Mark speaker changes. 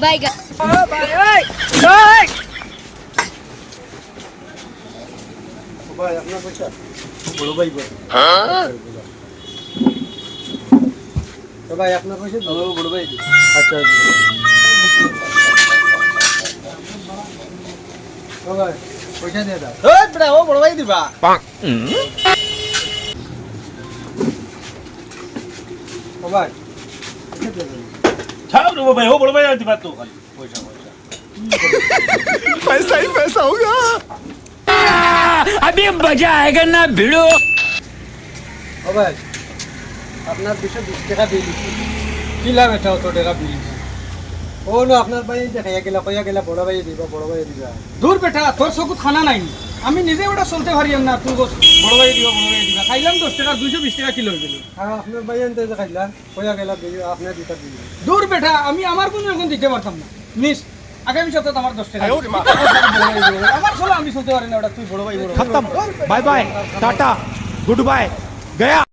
Speaker 1: বাইগা
Speaker 2: ভাই আপনার পয়সা বড় ভাই বল তো ভাই আপনার পয়সা বড় ভাই আচ্ছা ও ভাই পয়সা দিয়ে দাও
Speaker 3: ওই বড় ও বড় ভাই দিবা
Speaker 2: ও ভাই পয়সা দিয়ে দাও
Speaker 4: ছাড় রে ভাই ও বড় ভাই দিবা তো খালি পয়সা
Speaker 5: पैसा ही पैसा होगा।
Speaker 6: अभी मजा आएगा ना भिड़ो।
Speaker 2: ও ভাই আপনার 220 টাকা বিল কি লাভ এটা অত টাকা বিল ও না আপনার ভাই দেখাইয়া গেলা কইয়া গেলা বড় ভাই দিবা
Speaker 3: দূর বেটা তোর চকুত খানা নাই আমি নিজে ওটা চলতে পারিম না তুই বড় ভাই দিবা খাইলাম 10 টাকা 220 টাকা কিলো হয়ে গেল
Speaker 2: আর আপনার ভাই এনতে দেখাইলা কইয়া গেলা আপনার দিতা দিল
Speaker 3: দূর বেটা আমি আমার কোনো এখন দিতে পারতাম না মিস আগামী সপ্তাহে আমার 10 টাকা আমার চলো আমি চলতে পারি না ওটা তুই বড় ভাই
Speaker 5: खत्म bye bye tata goodbye गया।